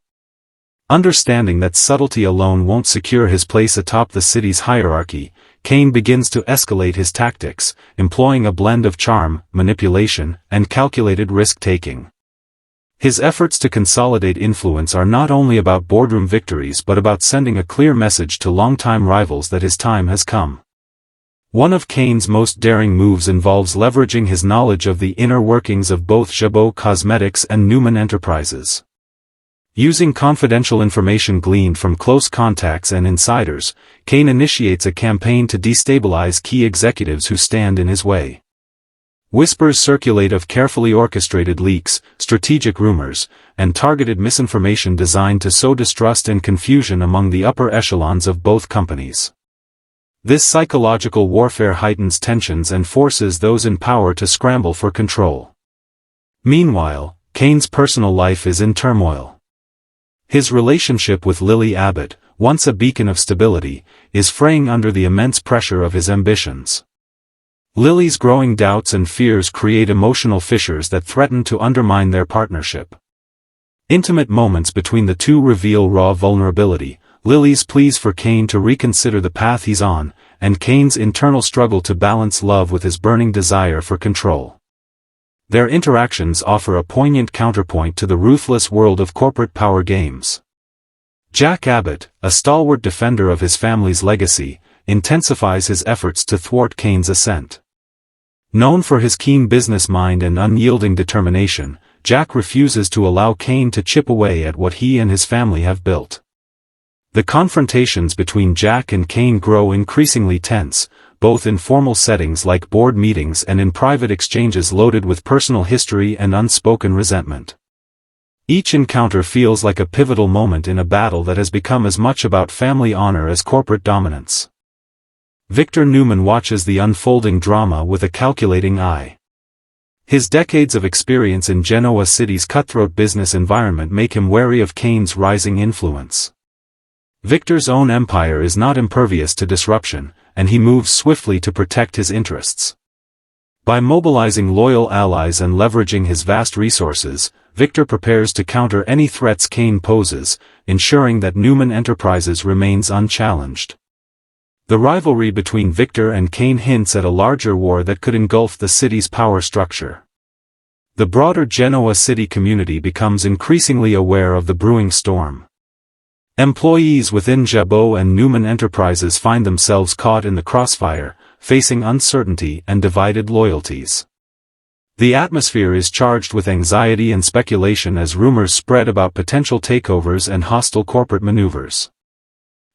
Understanding that subtlety alone won't secure his place atop the city's hierarchy, Cane begins to escalate his tactics, employing a blend of charm, manipulation, and calculated risk-taking. His efforts to consolidate influence are not only about boardroom victories but about sending a clear message to longtime rivals that his time has come. One of Cane's most daring moves involves leveraging his knowledge of the inner workings of both Jabot Cosmetics and Newman Enterprises. Using confidential information gleaned from close contacts and insiders, Cane initiates a campaign to destabilize key executives who stand in his way. Whispers circulate of carefully orchestrated leaks, strategic rumors, and targeted misinformation designed to sow distrust and confusion among the upper echelons of both companies. This psychological warfare heightens tensions and forces those in power to scramble for control. Meanwhile, Cane's personal life is in turmoil. His relationship with Lily Abbott, once a beacon of stability, is fraying under the immense pressure of his ambitions. Lily's growing doubts and fears create emotional fissures that threaten to undermine their partnership. Intimate moments between the two reveal raw vulnerability, Lily's pleas for Cane to reconsider the path he's on, and Cane's internal struggle to balance love with his burning desire for control. Their interactions offer a poignant counterpoint to the ruthless world of corporate power games. Jack Abbott, a stalwart defender of his family's legacy, intensifies his efforts to thwart Cane's ascent. Known for his keen business mind and unyielding determination, Jack refuses to allow Cane to chip away at what he and his family have built. The confrontations between Jack and Cane grow increasingly tense, both in formal settings like board meetings and in private exchanges loaded with personal history and unspoken resentment. Each encounter feels like a pivotal moment in a battle that has become as much about family honor as corporate dominance. Victor Newman watches the unfolding drama with a calculating eye. His decades of experience in Genoa City's cutthroat business environment make him wary of Cane's rising influence. Victor's own empire is not impervious to disruption, and he moves swiftly to protect his interests. By mobilizing loyal allies and leveraging his vast resources, Victor prepares to counter any threats Cane poses, ensuring that Newman Enterprises remains unchallenged. The rivalry between Victor and Cane hints at a larger war that could engulf the city's power structure. The broader Genoa City community becomes increasingly aware of the brewing storm. Employees within Jabot and Newman Enterprises find themselves caught in the crossfire, facing uncertainty and divided loyalties. The atmosphere is charged with anxiety and speculation as rumors spread about potential takeovers and hostile corporate maneuvers.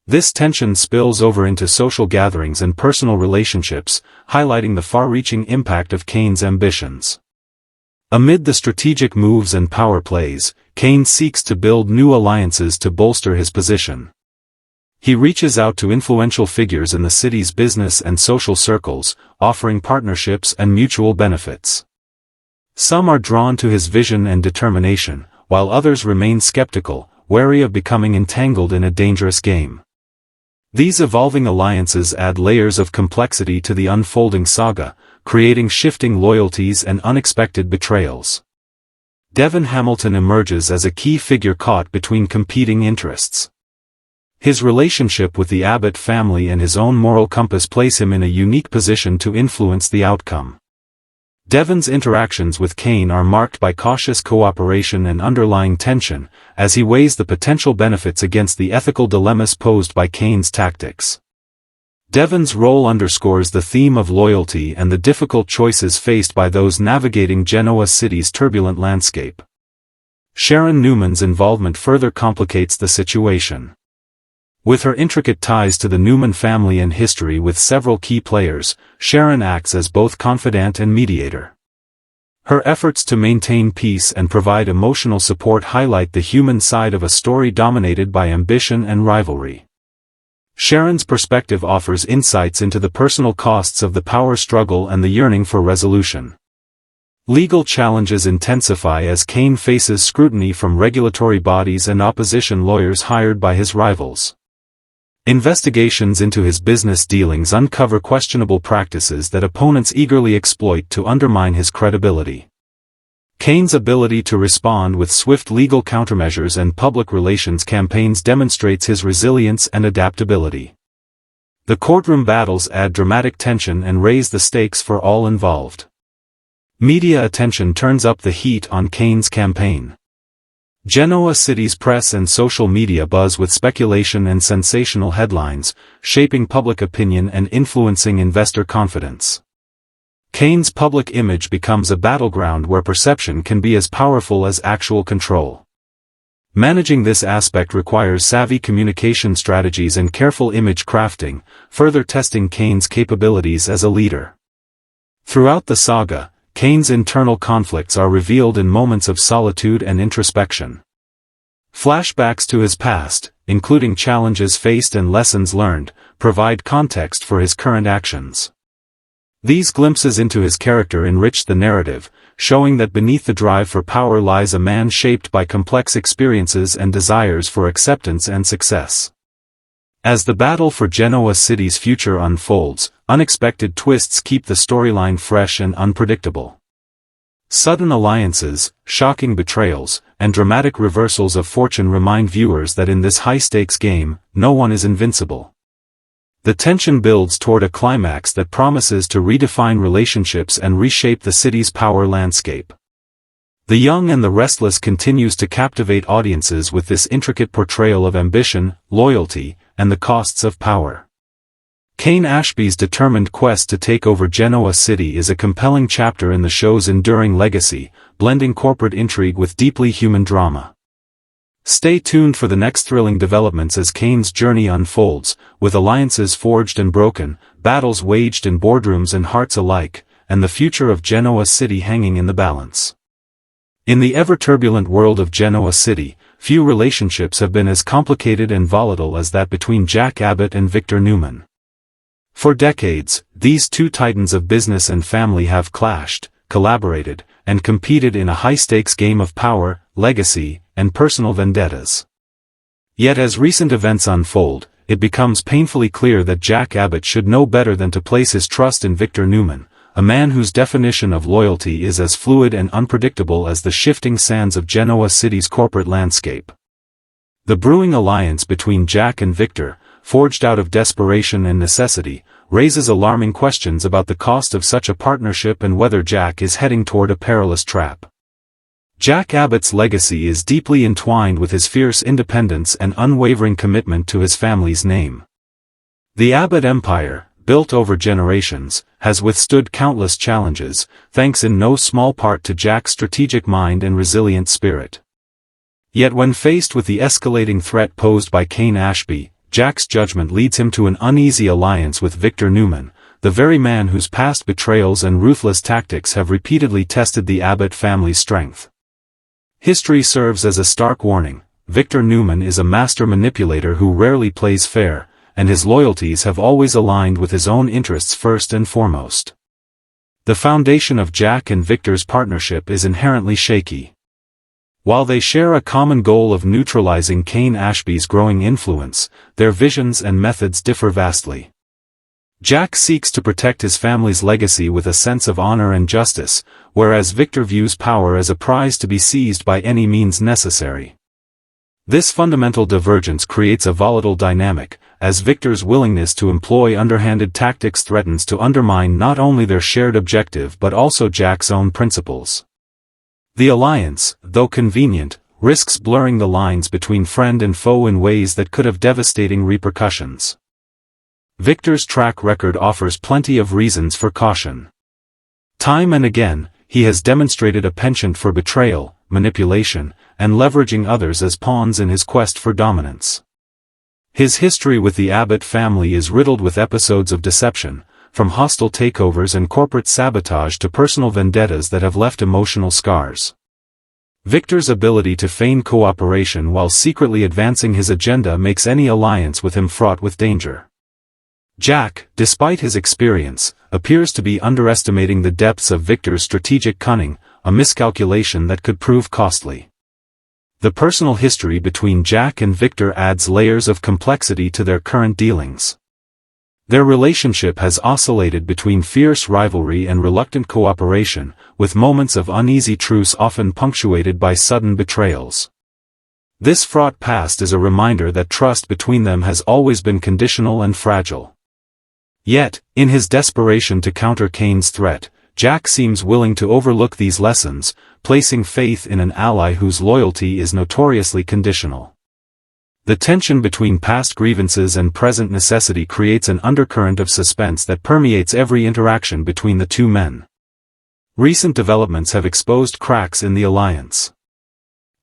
This tension spills over into social gatherings and personal relationships, highlighting the far-reaching impact of Cane's ambitions. Amid the strategic moves and power plays, Cane seeks to build new alliances to bolster his position. He reaches out to influential figures in the city's business and social circles, offering partnerships and mutual benefits. Some are drawn to his vision and determination, while others remain skeptical, wary of becoming entangled in a dangerous game. These evolving alliances add layers of complexity to the unfolding saga, creating shifting loyalties and unexpected betrayals. Devon Hamilton emerges as a key figure caught between competing interests. His relationship with the Abbott family and his own moral compass place him in a unique position to influence the outcome. Devon's interactions with Cane are marked by cautious cooperation and underlying tension, as he weighs the potential benefits against the ethical dilemmas posed by Cane's tactics. Devon's role underscores the theme of loyalty and the difficult choices faced by those navigating Genoa City's turbulent landscape. Sharon Newman's involvement further complicates the situation. With her intricate ties to the Newman family and history with several key players, Sharon acts as both confidant and mediator. Her efforts to maintain peace and provide emotional support highlight the human side of a story dominated by ambition and rivalry. Sharon's perspective offers insights into the personal costs of the power struggle and the yearning for resolution. Legal challenges intensify as Cane faces scrutiny from regulatory bodies and opposition lawyers hired by his rivals. Investigations into his business dealings uncover questionable practices that opponents eagerly exploit to undermine his credibility. Cane's ability to respond with swift legal countermeasures and public relations campaigns demonstrates his resilience and adaptability. The courtroom battles add dramatic tension and raise the stakes for all involved. Media attention turns up the heat on Cane's campaign. Genoa City's press and social media buzz with speculation and sensational headlines, shaping public opinion and influencing investor confidence. Cane's public image becomes a battleground where perception can be as powerful as actual control. Managing this aspect requires savvy communication strategies and careful image crafting, further testing Cane's capabilities as a leader. Throughout the saga, Cane's internal conflicts are revealed in moments of solitude and introspection. Flashbacks to his past, including challenges faced and lessons learned, provide context for his current actions. These glimpses into his character enrich the narrative, showing that beneath the drive for power lies a man shaped by complex experiences and desires for acceptance and success. As the battle for Genoa City's future unfolds, unexpected twists keep the storyline fresh and unpredictable. Sudden alliances, shocking betrayals, and dramatic reversals of fortune remind viewers that in this high-stakes game, no one is invincible. The tension builds toward a climax that promises to redefine relationships and reshape the city's power landscape. The Young and the Restless continues to captivate audiences with this intricate portrayal of ambition, loyalty, and the costs of power. Cane Ashby's determined quest to take over Genoa City is a compelling chapter in the show's enduring legacy, blending corporate intrigue with deeply human drama. Stay tuned for the next thrilling developments as Cane's journey unfolds, with alliances forged and broken, battles waged in boardrooms and hearts alike, and the future of Genoa City hanging in the balance. In the ever-turbulent world of Genoa City, few relationships have been as complicated and volatile as that between Jack Abbott and Victor Newman. For decades, these two titans of business and family have clashed, collaborated, and competed in a high-stakes game of power, legacy, and personal vendettas. Yet as recent events unfold, it becomes painfully clear that Jack Abbott should know better than to place his trust in Victor Newman, a man whose definition of loyalty is as fluid and unpredictable as the shifting sands of Genoa City's corporate landscape. The brewing alliance between Jack and Victor, forged out of desperation and necessity, raises alarming questions about the cost of such a partnership and whether Jack is heading toward a perilous trap. Jack Abbott's legacy is deeply entwined with his fierce independence and unwavering commitment to his family's name. The Abbott empire, built over generations, has withstood countless challenges, thanks in no small part to Jack's strategic mind and resilient spirit. Yet when faced with the escalating threat posed by Cane Ashby, Jack's judgment leads him to an uneasy alliance with Victor Newman, the very man whose past betrayals and ruthless tactics have repeatedly tested the Abbott family's strength. History serves as a stark warning. Victor Newman is a master manipulator who rarely plays fair, and his loyalties have always aligned with his own interests first and foremost. The foundation of Jack and Victor's partnership is inherently shaky. While they share a common goal of neutralizing Cane Ashby's growing influence, their visions and methods differ vastly. Jack seeks to protect his family's legacy with a sense of honor and justice, whereas Victor views power as a prize to be seized by any means necessary. This fundamental divergence creates a volatile dynamic, as Victor's willingness to employ underhanded tactics threatens to undermine not only their shared objective but also Jack's own principles. The alliance, though convenient, risks blurring the lines between friend and foe in ways that could have devastating repercussions. Victor's track record offers plenty of reasons for caution. Time and again, he has demonstrated a penchant for betrayal, manipulation, and leveraging others as pawns in his quest for dominance. His history with the Abbott family is riddled with episodes of deception, from hostile takeovers and corporate sabotage to personal vendettas that have left emotional scars. Victor's ability to feign cooperation while secretly advancing his agenda makes any alliance with him fraught with danger. Jack, despite his experience, appears to be underestimating the depths of Victor's strategic cunning, a miscalculation that could prove costly. The personal history between Jack and Victor adds layers of complexity to their current dealings. Their relationship has oscillated between fierce rivalry and reluctant cooperation, with moments of uneasy truce often punctuated by sudden betrayals. This fraught past is a reminder that trust between them has always been conditional and fragile. Yet, in his desperation to counter Cane's threat, Jack seems willing to overlook these lessons, placing faith in an ally whose loyalty is notoriously conditional. The tension between past grievances and present necessity creates an undercurrent of suspense that permeates every interaction between the two men. Recent developments have exposed cracks in the alliance.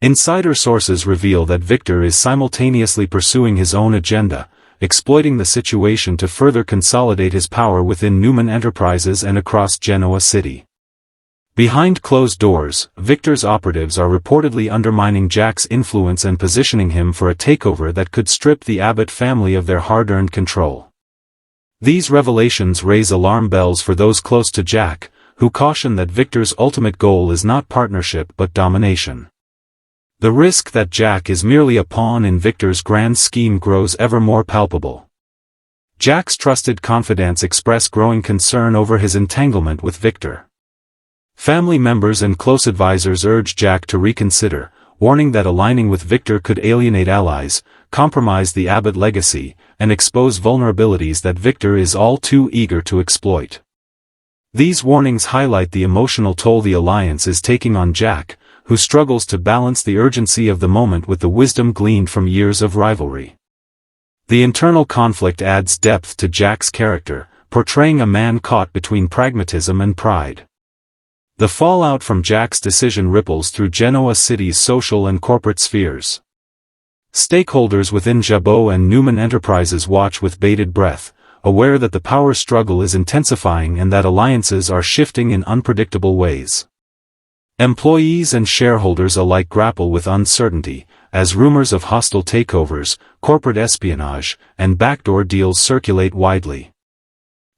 Insider sources reveal that Victor is simultaneously pursuing his own agenda, exploiting the situation to further consolidate his power within Newman Enterprises and across Genoa City. Behind closed doors, Victor's operatives are reportedly undermining Jack's influence and positioning him for a takeover that could strip the Abbott family of their hard-earned control. These revelations raise alarm bells for those close to Jack, who caution that Victor's ultimate goal is not partnership but domination. The risk that Jack is merely a pawn in Victor's grand scheme grows ever more palpable. Jack's trusted confidants express growing concern over his entanglement with Victor. Family members and close advisors urge Jack to reconsider, warning that aligning with Victor could alienate allies, compromise the Abbott legacy, and expose vulnerabilities that Victor is all too eager to exploit. These warnings highlight the emotional toll the alliance is taking on Jack, who struggles to balance the urgency of the moment with the wisdom gleaned from years of rivalry. The internal conflict adds depth to Jack's character, portraying a man caught between pragmatism and pride. The fallout from Jack's decision ripples through Genoa City's social and corporate spheres. Stakeholders within Jabot and Newman Enterprises watch with bated breath, aware that the power struggle is intensifying and that alliances are shifting in unpredictable ways. Employees and shareholders alike grapple with uncertainty, as rumors of hostile takeovers, corporate espionage, and backdoor deals circulate widely.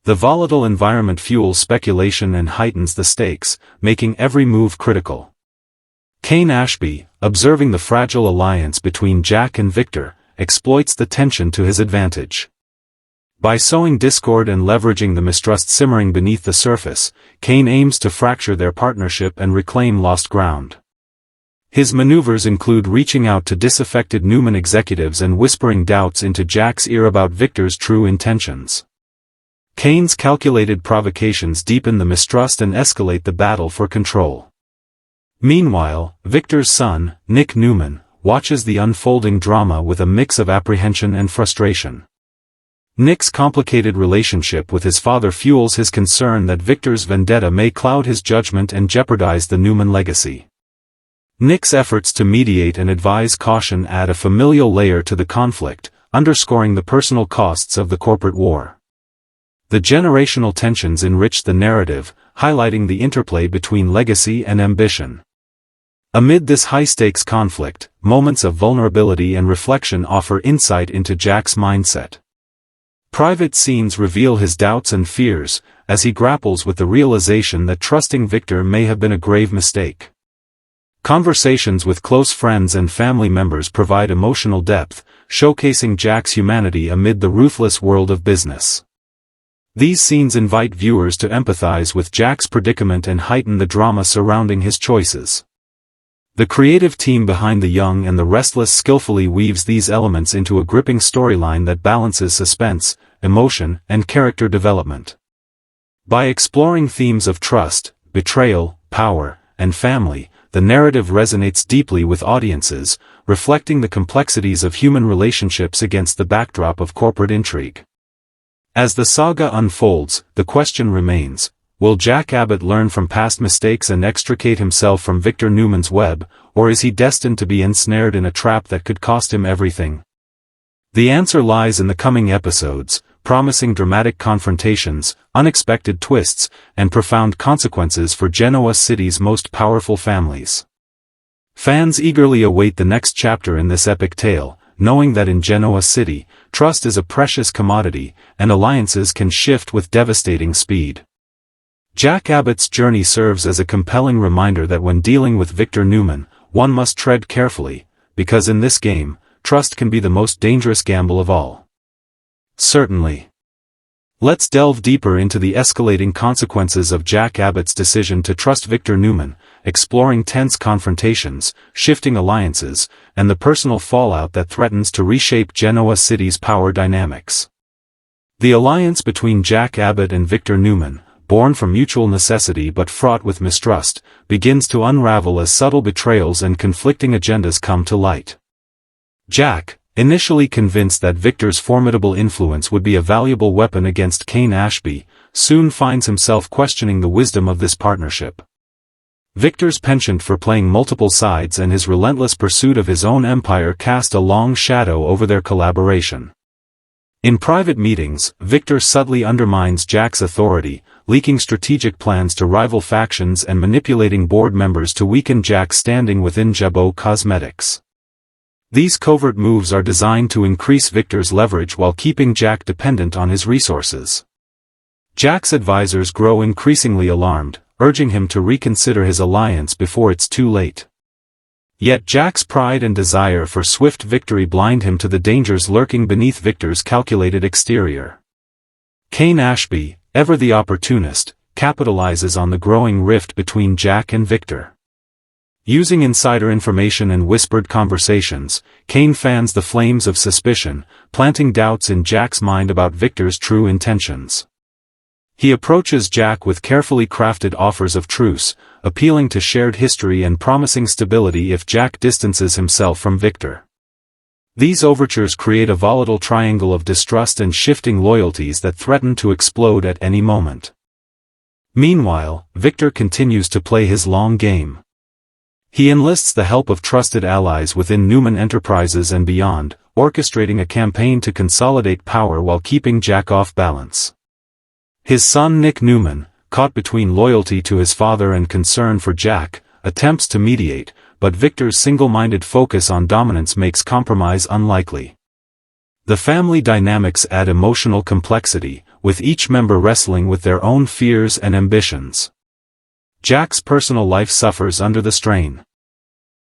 The volatile environment fuels speculation and heightens the stakes, making every move critical. Cane Ashby, observing the fragile alliance between Jack and Victor, exploits the tension to his advantage. By sowing discord and leveraging the mistrust simmering beneath the surface, Cane aims to fracture their partnership and reclaim lost ground. His maneuvers include reaching out to disaffected Newman executives and whispering doubts into Jack's ear about Victor's true intentions. Cane's calculated provocations deepen the mistrust and escalate the battle for control. Meanwhile, Victor's son, Nick Newman, watches the unfolding drama with a mix of apprehension and frustration. Nick's complicated relationship with his father fuels his concern that Victor's vendetta may cloud his judgment and jeopardize the Newman legacy. Nick's efforts to mediate and advise caution add a familial layer to the conflict, underscoring the personal costs of the corporate war. The generational tensions enrich the narrative, highlighting the interplay between legacy and ambition. Amid this high-stakes conflict, moments of vulnerability and reflection offer insight into Jack's mindset. Private scenes reveal his doubts and fears, as he grapples with the realization that trusting Victor may have been a grave mistake. Conversations with close friends and family members provide emotional depth, showcasing Jack's humanity amid the ruthless world of business. These scenes invite viewers to empathize with Jack's predicament and heighten the drama surrounding his choices. The creative team behind The Young and the Restless skillfully weaves these elements into a gripping storyline that balances suspense, emotion, and character development. By exploring themes of trust, betrayal, power, and family, the narrative resonates deeply with audiences, reflecting the complexities of human relationships against the backdrop of corporate intrigue. As the saga unfolds, the question remains: will Jack Abbott learn from past mistakes and extricate himself from Victor Newman's web, or is he destined to be ensnared in a trap that could cost him everything? The answer lies in the coming episodes, promising dramatic confrontations, unexpected twists, and profound consequences for Genoa City's most powerful families. Fans eagerly await the next chapter in this epic tale, knowing that in Genoa City, trust is a precious commodity, and alliances can shift with devastating speed. Jack Abbott's journey serves as a compelling reminder that when dealing with Victor Newman, one must tread carefully, because in this game, trust can be the most dangerous gamble of all. Certainly. Let's delve deeper into the escalating consequences of Jack Abbott's decision to trust Victor Newman, exploring tense confrontations, shifting alliances, and the personal fallout that threatens to reshape Genoa City's power dynamics. The alliance between Jack Abbott and Victor Newman, born from mutual necessity but fraught with mistrust, begins to unravel as subtle betrayals and conflicting agendas come to light. Jack, initially convinced that Victor's formidable influence would be a valuable weapon against Kane Ashby, soon finds himself questioning the wisdom of this partnership. Victor's penchant for playing multiple sides and his relentless pursuit of his own empire cast a long shadow over their collaboration. In private meetings, Victor subtly undermines Jack's authority, leaking strategic plans to rival factions and manipulating board members to weaken Jack's standing within Jabot Cosmetics. These covert moves are designed to increase Victor's leverage while keeping Jack dependent on his resources. Jack's advisors grow increasingly alarmed, urging him to reconsider his alliance before it's too late. Yet Jack's pride and desire for swift victory blind him to the dangers lurking beneath Victor's calculated exterior. Kane Ashby, ever the opportunist, capitalizes on the growing rift between Jack and Victor. Using insider information and whispered conversations, Kane fans the flames of suspicion, planting doubts in Jack's mind about Victor's true intentions. He approaches Jack with carefully crafted offers of truce, appealing to shared history and promising stability if Jack distances himself from Victor. These overtures create a volatile triangle of distrust and shifting loyalties that threaten to explode at any moment. Meanwhile, Victor continues to play his long game. He enlists the help of trusted allies within Newman Enterprises and beyond, orchestrating a campaign to consolidate power while keeping Jack off balance. His son Nick Newman, caught between loyalty to his father and concern for Jack, attempts to mediate, but Victor's single-minded focus on dominance makes compromise unlikely. The family dynamics add emotional complexity, with each member wrestling with their own fears and ambitions. Jack's personal life suffers under the strain.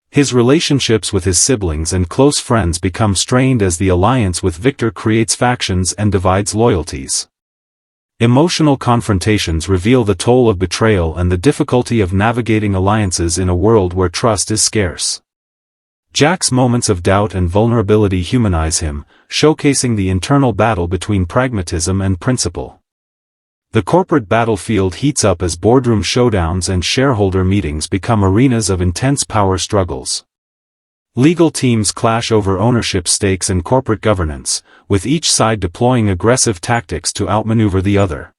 His relationships with his siblings and close friends become strained as the alliance with Victor creates factions and divides loyalties. Emotional confrontations reveal the toll of betrayal and the difficulty of navigating alliances in a world where trust is scarce. Jack's moments of doubt and vulnerability humanize him, showcasing the internal battle between pragmatism and principle. The corporate battlefield heats up as boardroom showdowns and shareholder meetings become arenas of intense power struggles. Legal teams clash over ownership stakes and corporate governance, with each side deploying aggressive tactics to outmaneuver the other.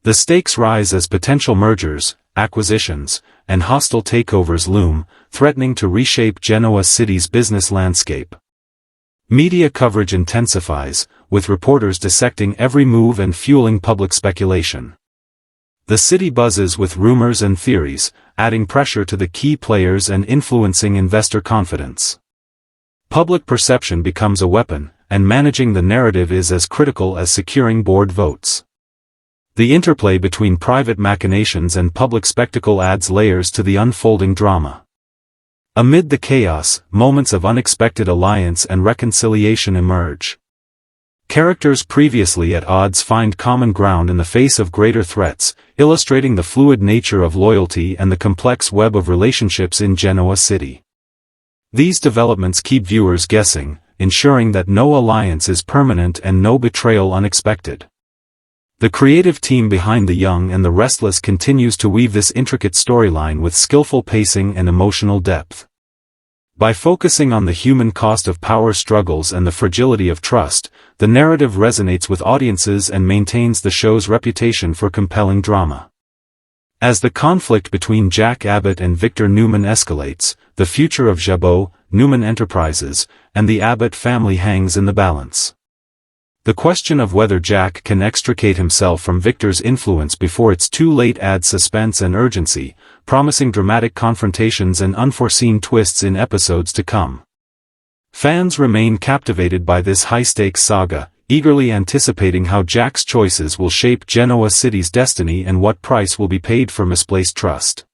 The stakes rise as potential mergers, acquisitions, and hostile takeovers loom, threatening to reshape Genoa City's business landscape. Media coverage intensifies, with reporters dissecting every move and fueling public speculation. The city buzzes with rumors and theories, adding pressure to the key players and influencing investor confidence. Public perception becomes a weapon, and managing the narrative is as critical as securing board votes. The interplay between private machinations and public spectacle adds layers to the unfolding drama. Amid the chaos, moments of unexpected alliance and reconciliation emerge. characters previously at odds find common ground in the face of greater threats, illustrating the fluid nature of loyalty and the complex web of relationships in Genoa City. These developments keep viewers guessing, ensuring that no alliance is permanent and no betrayal unexpected. The creative team behind The Young and the Restless continues to weave this intricate storyline with skillful pacing and emotional depth. By focusing on the human cost of power struggles and the fragility of trust, the narrative resonates with audiences and maintains the show's reputation for compelling drama. As the conflict between Jack Abbott and Victor Newman escalates, the future of Jabot, Newman Enterprises, and the Abbott family hangs in the balance. The question of whether Jack can extricate himself from Victor's influence before it's too late adds suspense and urgency, promising dramatic confrontations and unforeseen twists in episodes to come. Fans remain captivated by this high-stakes saga, eagerly anticipating how Jack's choices will shape Genoa City's destiny and what price will be paid for misplaced trust.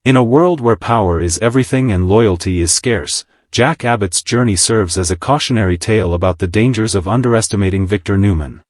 In a world where power is everything and loyalty is scarce, Jack Abbott's journey serves as a cautionary tale about the dangers of underestimating Victor Newman.